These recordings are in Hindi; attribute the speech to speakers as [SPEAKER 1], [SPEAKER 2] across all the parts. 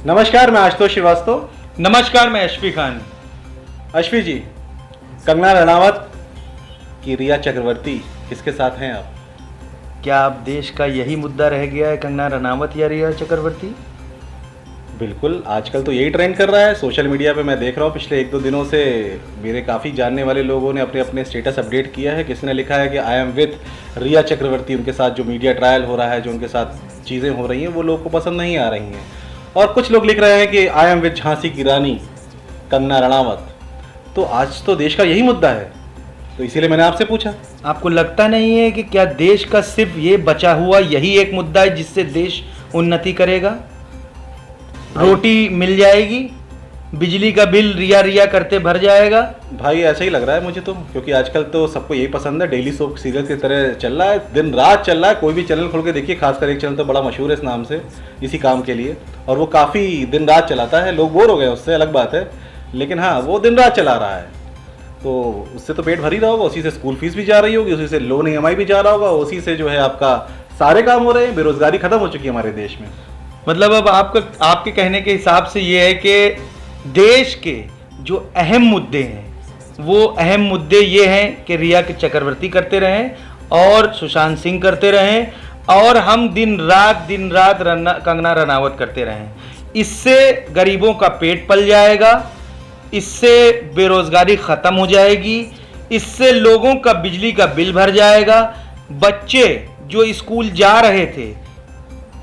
[SPEAKER 1] नमस्कार, मैं आशुतोष श्रीवास्तव।
[SPEAKER 2] नमस्कार, मैं अशफी खान।
[SPEAKER 1] अशफी जी, कंगना रनावत की रिया चक्रवर्ती किसके साथ हैं आप?
[SPEAKER 2] क्या अब देश का यही मुद्दा रह गया है, कंगना रनावत या रिया चक्रवर्ती?
[SPEAKER 1] बिल्कुल, आजकल तो यही ट्रेंड कर रहा है। सोशल मीडिया पे मैं देख रहा हूँ पिछले 1-2 दिनों से मेरे काफ़ी जानने वाले लोगों ने अपने अपने स्टेटस अपडेट किया है। किसी ने लिखा है कि आई एम विथ रिया चक्रवर्ती। उनके साथ जो मीडिया ट्रायल हो रहा है, जो उनके साथ चीज़ें हो रही हैं, वो लोगों को पसंद नहीं आ रही हैं। और कुछ लोग लिख रहे हैं कि आई एम विथ झांसी की रानी कंगना रनावत। तो आज तो देश का यही मुद्दा है, तो इसीलिए मैंने आपसे पूछा।
[SPEAKER 2] आपको लगता नहीं है कि क्या देश का सिर्फ ये बचा हुआ यही एक मुद्दा है जिससे देश उन्नति करेगा? रोटी मिल जाएगी, बिजली का बिल रिया रिया करते भर जाएगा।
[SPEAKER 1] भाई ऐसा ही लग रहा है मुझे तो, क्योंकि आजकल तो सबको यही पसंद है। डेली सोप सीरियल की तरह चल रहा है, दिन रात चल रहा है। कोई भी चैनल खोल के देखिए, खासकर एक चैनल तो बड़ा मशहूर है इस नाम से, इसी काम के लिए, और वो काफ़ी दिन रात चलाता है। लोग बोर हो गए उससे, अलग बात है, लेकिन हाँ, वो दिन रात चला रहा है, तो उससे तो पेट भर ही रहा होगा। उसी से स्कूल फीस भी जा रही होगी, उसी से लोन EMI भी जा रहा होगा, उसी से जो है आपका सारे काम हो रहे हैं। बेरोजगारी खत्म हो चुकी है हमारे देश में।
[SPEAKER 2] मतलब अब आपके कहने के हिसाब से ये है कि देश के जो अहम मुद्दे हैं, वो अहम मुद्दे ये हैं कि रिया के चक्रवर्ती करते रहें और सुशांत सिंह करते रहें, और हम दिन रात कंगना रनावत करते रहें। इससे गरीबों का पेट पल जाएगा, इससे बेरोजगारी ख़त्म हो जाएगी, इससे लोगों का बिजली का बिल भर जाएगा। बच्चे जो स्कूल जा रहे थे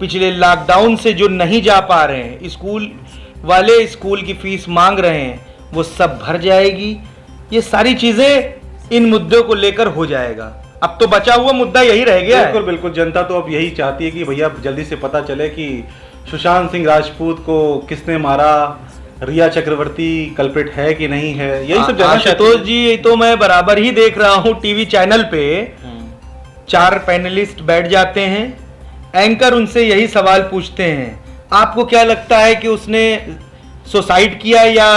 [SPEAKER 2] पिछले लॉकडाउन से, जो नहीं जा पा रहे हैं, स्कूल वाले स्कूल की फीस मांग रहे हैं, वो सब भर जाएगी। ये सारी चीज़ें इन मुद्दों को लेकर हो जाएगा। अब तो बचा हुआ मुद्दा यही रह गया है।
[SPEAKER 1] बिल्कुल बिल्कुल, जनता तो अब यही चाहती है कि भैया जल्दी से पता चले कि सुशांत सिंह राजपूत को किसने मारा, रिया चक्रवर्ती कल्प्रिट है कि नहीं है, यही सब जानना चाहते हैं।
[SPEAKER 2] आशुतोष जी, ये तो मैं बराबर ही देख रहा हूँ टीवी चैनल पे 4 पैनलिस्ट बैठ जाते हैं, एंकर उनसे यही सवाल पूछते हैं, आपको क्या लगता है कि उसने सुसाइड किया या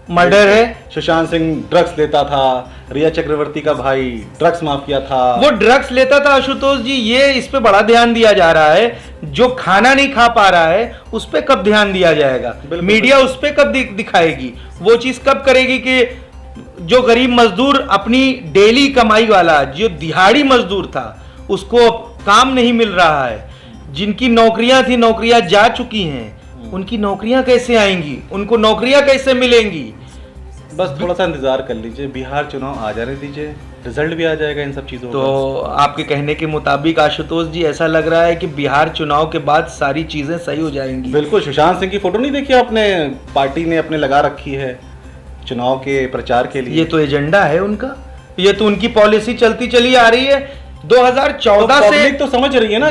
[SPEAKER 2] मर्डर है?
[SPEAKER 1] सुशांत सिंह ड्रग्स लेता था, रिया चक्रवर्ती का भाई ड्रग्स माफिया था।
[SPEAKER 2] वो ड्रग्स लेता था आशुतोष जी, ये इस पे बड़ा ध्यान दिया जा रहा है। जो खाना नहीं खा पा रहा है उस पे कब ध्यान दिया जाएगा? मीडिया उस पे कब दिखाएगी? वो चीज कब करेगी कि जो गरीब मजदूर, अपनी डेली कमाई वाला, जो दिहाड़ी मजदूर था, उसको काम नहीं मिल रहा है, जिनकी नौकरियां थी, नौकरियां जा चुकी हैं, उनकी नौकरियां कैसे आएंगी? उनको नौकरियां कैसे मिलेंगी?
[SPEAKER 1] बस थोड़ा सा इंतजार कर लीजिए, बिहार चुनाव आ जाने दीजिए, रिजल्ट भी आ जाएगा इन सब चीज़ों का।
[SPEAKER 2] तो आपके कहने के मुताबिक आशुतोष जी, ऐसा लग रहा है कि बिहार चुनाव के बाद सारी चीजें सही हो जाएंगी।
[SPEAKER 1] बिल्कुल। सुशांत सिंह की फोटो नहीं देखी आपने? पार्टी ने अपने लगा रखी है चुनाव के प्रचार के लिए।
[SPEAKER 2] ये तो एजेंडा है उनका, ये तो उनकी पॉलिसी चलती चली आ रही है 2014
[SPEAKER 1] तो
[SPEAKER 2] से।
[SPEAKER 1] पब्लिक तो समझ रही है ना,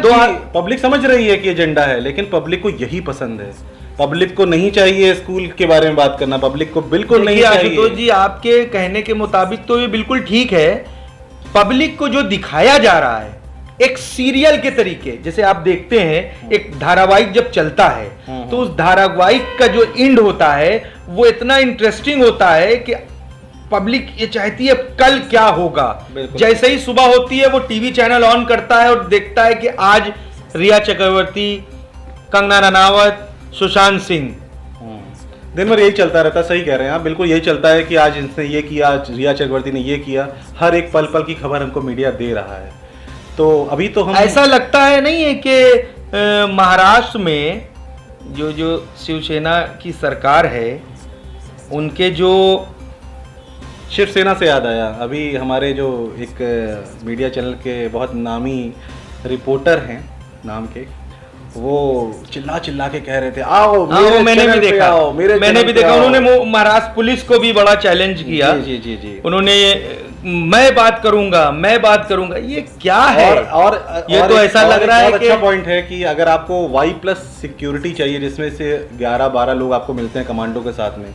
[SPEAKER 1] पब्लिक समझ रही है कि एजेंडा है, लेकिन पब्लिक को यही पसंद है। पब्लिक को नहीं चाहिए स्कूल के बारे में बात करना, पब्लिक को बिल्कुल नहीं चाहिए।
[SPEAKER 2] आशुतोष जी, आपके कहने के मुताबिक तो ये बिल्कुल ठीक है। पब्लिक को जो दिखाया जा रहा है एक सीरियल के तरीके, जैसे आप देखते हैं एक धारावाहिक जब चलता है तो उस धारावाहिक का जो एंड होता है वो इतना इंटरेस्टिंग होता है कि पब्लिक ये चाहती है कल क्या होगा। जैसे ही सुबह होती है वो टीवी चैनल ऑन करता है और देखता है कि आज रिया चक्रवर्ती, कंगना रनावत, सुशांत सिंह,
[SPEAKER 1] दिन भर यही चलता रहता है। सही कह रहे हैं आप, बिल्कुल यही चलता है कि आज इसने ये किया, आज रिया चक्रवर्ती ने ये किया। हर एक पल पल की खबर हमको मीडिया दे रहा है। तो अभी तो हम,
[SPEAKER 2] ऐसा लगता है नहीं है कि महाराष्ट्र में जो शिवसेना की सरकार है, उनके जो
[SPEAKER 1] शिवसेना से याद आया, अभी हमारे जो एक मीडिया चैनल के बहुत नामी रिपोर्टर हैं नाम के, वो चिल्ला चिल्ला के कह रहे थे आओ मेरे
[SPEAKER 2] मैंने भी देखा,
[SPEAKER 1] आओ,
[SPEAKER 2] मैंने भी देखा। उन्होंने महाराष्ट्र पुलिस को भी बड़ा चैलेंज किया।
[SPEAKER 1] जी जी जी।
[SPEAKER 2] उन्होंने मैं बात करूंगा, ये क्या है?
[SPEAKER 1] और
[SPEAKER 2] ये तो ऐसा लग रहा है कि
[SPEAKER 1] अच्छा पॉइंट है कि अगर आपको Y+ सिक्योरिटी चाहिए, जिसमें से 11-12 लोग आपको मिलते हैं कमांडो के साथ में,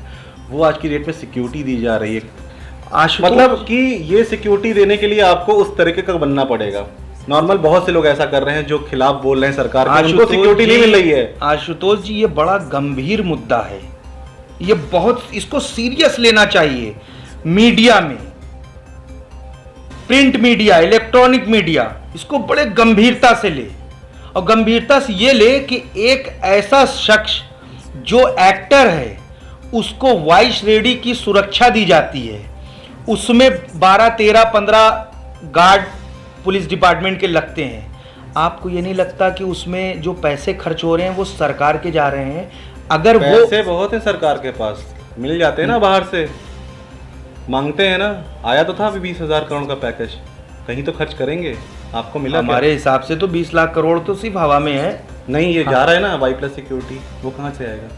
[SPEAKER 1] वो आज की डेट में सिक्योरिटी दी जा रही है। मतलब कि ये सिक्योरिटी देने के लिए आपको उस तरीके का बनना पड़ेगा। नॉर्मल बहुत से लोग ऐसा कर रहे हैं जो खिलाफ बोल रहे हैं सरकार के, उनको सिक्योरिटी नहीं मिल रही है।
[SPEAKER 2] आशुतोष जी, ये बड़ा गंभीर मुद्दा है, ये बहुत, इसको सीरियस लेना चाहिए। मीडिया में, प्रिंट मीडिया, इलेक्ट्रॉनिक मीडिया, इसको बड़े गंभीरता से ले और गंभीरता से ये ले कि एक ऐसा शख्स जो एक्टर है उसको वाइस रेडी की सुरक्षा दी जाती है, उसमें 12, 13, 15 गार्ड पुलिस डिपार्टमेंट के लगते हैं। आपको ये नहीं लगता कि उसमें जो पैसे खर्च हो रहे हैं वो सरकार के जा रहे हैं? अगर वो
[SPEAKER 1] पैसे बहुत है सरकार के पास, मिल जाते हैं ना, बाहर से मांगते हैं ना। आया तो था अभी 20,000 करोड़ का पैकेज, कहीं तो खर्च करेंगे, आपको मिला क्या?
[SPEAKER 2] हमारे हिसाब से तो 20 लाख करोड़ तो सिर्फ हवा में है।
[SPEAKER 1] नहीं, ये जा रहा है ना Y+ सिक्योरिटी, वो कहाँ से आएगा?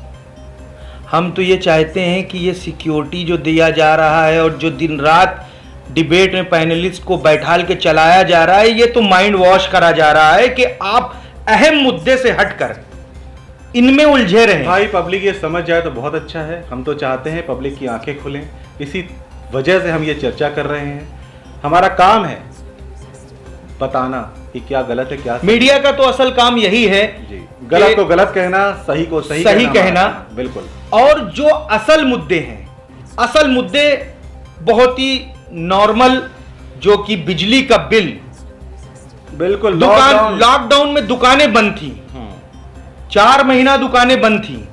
[SPEAKER 2] हम तो ये चाहते हैं कि ये सिक्योरिटी जो दिया जा रहा है और जो दिन रात डिबेट में पैनलिस्ट को बैठाल के चलाया जा रहा है, ये तो माइंड वॉश करा जा रहा है कि आप अहम मुद्दे से हटकर इनमें उलझे रहे।
[SPEAKER 1] भाई पब्लिक ये समझ जाए तो बहुत अच्छा है। हम तो चाहते हैं पब्लिक की आंखें खुलें, इसी वजह से हम ये चर्चा कर रहे हैं। हमारा काम है बताना कि क्या गलत है, क्या सही।
[SPEAKER 2] मीडिया का तो असल काम यही है
[SPEAKER 1] जी, गलत को गलत कहना, सही को सही
[SPEAKER 2] कहना।
[SPEAKER 1] बिल्कुल।
[SPEAKER 2] और जो असल मुद्दे हैं, असल मुद्दे बहुत ही नॉर्मल, जो कि बिजली का बिल,
[SPEAKER 1] बिल्कुल।
[SPEAKER 2] लॉकडाउन में दुकानें बंद थी, 4 महीना दुकानें बंद थी,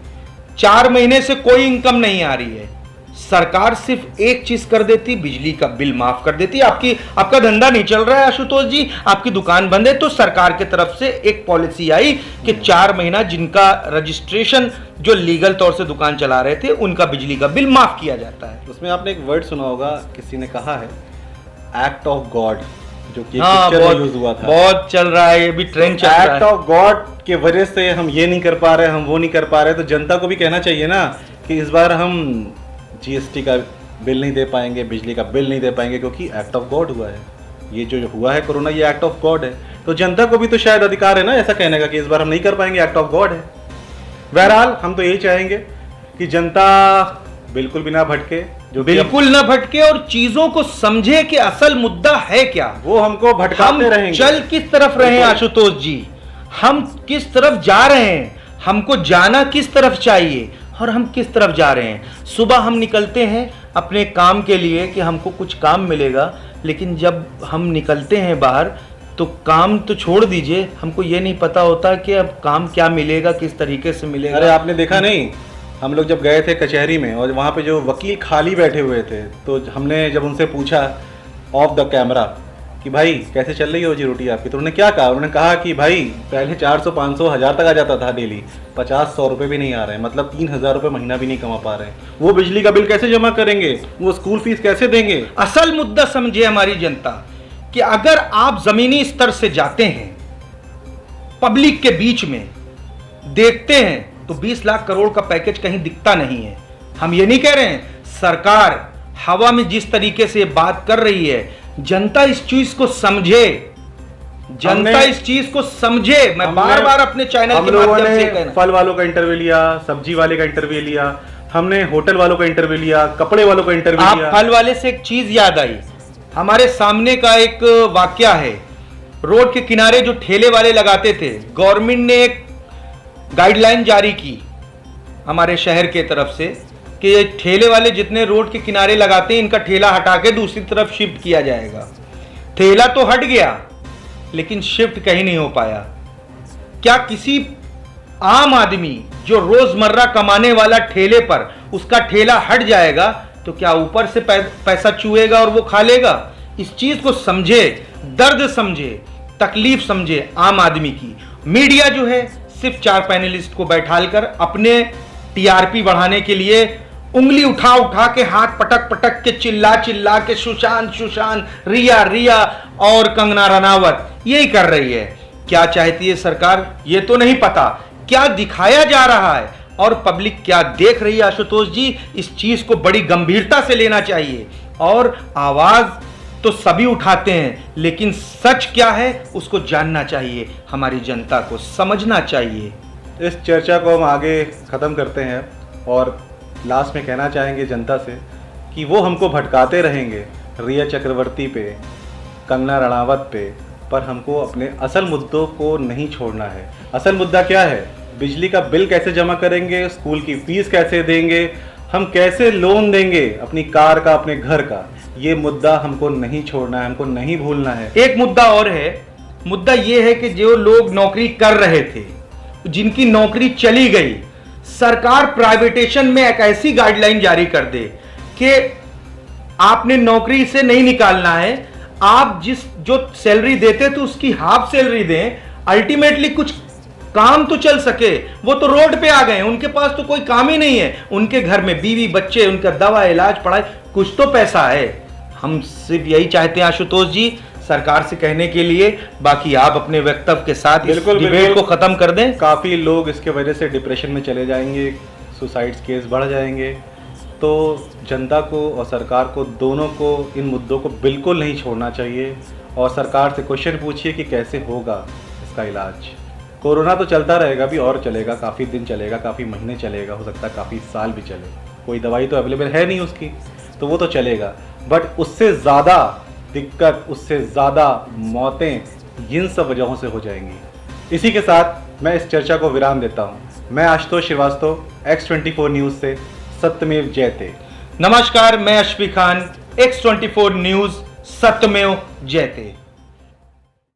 [SPEAKER 2] 4 महीने से कोई इनकम नहीं आ रही है। सरकार सिर्फ एक चीज कर देती, बिजली का बिल माफ कर देती। आपका धंधा नहीं चल रहा है आशुतोष जी, आपकी दुकान बंद है, तो सरकार की तरफ से एक पॉलिसी आई कि 4 महीना जिनका रजिस्ट्रेशन, जो लीगल तौर से दुकान चला रहे थे, उनका बिजली का बिल माफ किया जाता है।
[SPEAKER 1] उसमें आपने एक वर्ड सुना होगा, किसी ने कहा है एक्ट ऑफ गॉड, जो कि यूज हुआ था,
[SPEAKER 2] बहुत चल रहा है, ये भी ट्रेंड चल रहा है।
[SPEAKER 1] एक्ट ऑफ गॉड के वजह से हम ये नहीं कर पा रहे, हम वो नहीं कर पा रहे, तो जनता को भी कहना चाहिए ना कि इस बार हम GST का बिल नहीं दे पाएंगे, बिजली का बिल नहीं दे पाएंगे, क्योंकि एक्ट ऑफ गॉड हुआ है। ये जो हुआ है कोरोना, ये एक्ट ऑफ गॉड है। तो जनता को भी तो शायद अधिकार है ना ऐसा कहने का कि इस बार हम नहीं कर पाएंगे, एक्ट ऑफ गॉड है। बहरहाल हम तो यही चाहेंगे कि जनता बिल्कुल भी ना भटके, जो
[SPEAKER 2] बिल्कुल ना भटके और चीजों को समझे कि असल मुद्दा है क्या।
[SPEAKER 1] वो हमको भटकाते रहेंगे।
[SPEAKER 2] चल किस तरफ रहे हैं आशुतोष जी, हम किस तरफ जा रहे हैं, हमको जाना किस तरफ चाहिए और हम किस तरफ जा रहे हैं। सुबह हम निकलते हैं अपने काम के लिए कि हमको कुछ काम मिलेगा, लेकिन जब हम निकलते हैं बाहर तो काम तो छोड़ दीजिए, हमको ये नहीं पता होता कि अब काम क्या मिलेगा, किस तरीके से मिलेगा।
[SPEAKER 1] अरे आपने देखा नहीं, हम लोग जब गए थे कचहरी में और वहाँ पे जो वकील खाली बैठे हुए थे, तो हमने जब उनसे पूछा ऑफ द कैमरा कि भाई कैसे चल रही है रोजी रोटी आपकी, तो उन्होंने क्या कहा? उन्होंने कहा कि भाई पहले 400, 500, 1000 तक आ जाता था डेली, 50-100 रुपये भी नहीं आ रहे हैं, मतलब 3000 रुपये महीना भी नहीं कमा पा रहे हैं। वो बिजली का बिल कैसे जमा करेंगे, वो स्कूल फीस कैसे देंगे?
[SPEAKER 2] असल मुद्दा समझे हमारी जनता कि अगर आप जमीनी स्तर से जाते हैं, पब्लिक के बीच में देखते हैं, तो 20 लाख करोड़ का पैकेज कहीं दिखता नहीं है। हम ये नहीं कह रहे हैं, सरकार हवा में जिस तरीके से बात कर रही है, जनता इस चीज को समझे, जनता इस चीज को समझे। मैं बार बार अपने चैनल के माध्यम से कहना,
[SPEAKER 1] फल वालों का इंटरव्यू लिया, सब्जी वाले का इंटरव्यू लिया, हमने होटल वालों का इंटरव्यू लिया, कपड़े वालों का इंटरव्यू लिया।
[SPEAKER 2] फल वाले से एक चीज याद आई, हमारे सामने का एक वाकया है। रोड के किनारे जो ठेले वाले लगाते थे, गवर्नमेंट ने एक गाइडलाइन जारी की हमारे शहर के तरफ से कि ये ठेले वाले जितने रोड के किनारे लगाते हैं, इनका ठेला हटा के दूसरी तरफ शिफ्ट किया जाएगा। ठेला तो हट गया, लेकिन शिफ्ट कहीं नहीं हो पाया। क्या किसी आम आदमी जो रोजमर्रा कमाने वाला ठेले पर उसका ठेला हट जाएगा तो क्या ऊपर से पैसा चुएगा और वो खा लेगा? इस चीज को समझे, दर्द समझे, तकलीफ समझे आम आदमी की। मीडिया जो है सिर्फ 4 पैनलिस्ट को बैठालकर अपने TRP बढ़ाने के लिए उंगली उठा उठा के, हाथ पटक पटक के, चिल्ला चिल्ला के सुशांत सुशांत, रिया रिया और कंगना रनावत यही कर रही है। क्या चाहती है सरकार ये तो नहीं पता, क्या दिखाया जा रहा है और पब्लिक क्या देख रही है आशुतोष जी, इस चीज को बड़ी गंभीरता से लेना चाहिए। और आवाज तो सभी उठाते हैं, लेकिन सच क्या है उसको जानना चाहिए, हमारी जनता को समझना चाहिए।
[SPEAKER 1] इस चर्चा को हम आगे ख़त्म करते हैं और लास्ट में कहना चाहेंगे जनता से कि वो हमको भटकाते रहेंगे रिया चक्रवर्ती पे, कंगना रणावत पे, पर हमको अपने असल मुद्दों को नहीं छोड़ना है। असल मुद्दा क्या है? बिजली का बिल कैसे जमा करेंगे, स्कूल की फीस कैसे देंगे, हम कैसे लोन देंगे अपनी कार का, अपने घर का, ये मुद्दा हमको नहीं छोड़ना है, हमको नहीं भूलना है।
[SPEAKER 2] एक मुद्दा और है मुद्दा ये है कि जो लोग नौकरी कर रहे थे, जिनकी नौकरी चली गई, सरकार प्राइवेटेशन में एक ऐसी गाइडलाइन जारी कर दे कि आपने नौकरी से नहीं निकालना है, आप जो सैलरी देते तो उसकी हाफ सैलरी दें, अल्टीमेटली कुछ काम तो चल सके। वो तो रोड पे आ गए, उनके पास तो कोई काम ही नहीं है, उनके घर में बीवी बच्चे, उनका दवा इलाज पढ़ाई, कुछ तो पैसा है। हम सिर्फ यही चाहते हैं आशुतोष जी, सरकार से कहने के लिए, बाकी आप अपने वक्तव्य के साथ इस डिबेट को खत्म कर दें।
[SPEAKER 1] काफ़ी लोग इसके वजह से डिप्रेशन में चले जाएंगे, सुसाइड्स केस बढ़ जाएंगे। तो जनता को और सरकार को, दोनों को इन मुद्दों को बिल्कुल नहीं छोड़ना चाहिए और सरकार से क्वेश्चन पूछिए कि कैसे होगा इसका इलाज। कोरोना तो चलता रहेगा, भी और चलेगा, काफ़ी दिन चलेगा, काफ़ी महीने चलेगा, हो सकता है काफ़ी साल भी चले। कोई दवाई तो अवेलेबल है नहीं उसकी, तो वो तो चलेगा, बट उससे ज़्यादा दिक्कत, उससे ज़्यादा मौतें इन सब वजहों से हो जाएंगी। इसी के साथ मैं इस चर्चा को विराम देता हूँ। मैं आशुतोष श्रीवास्तव, X24 न्यूज़ से, सत्यमेव जयते।
[SPEAKER 2] नमस्कार, मैं अशफी खान, X24 न्यूज़, सत्यमेव जयते।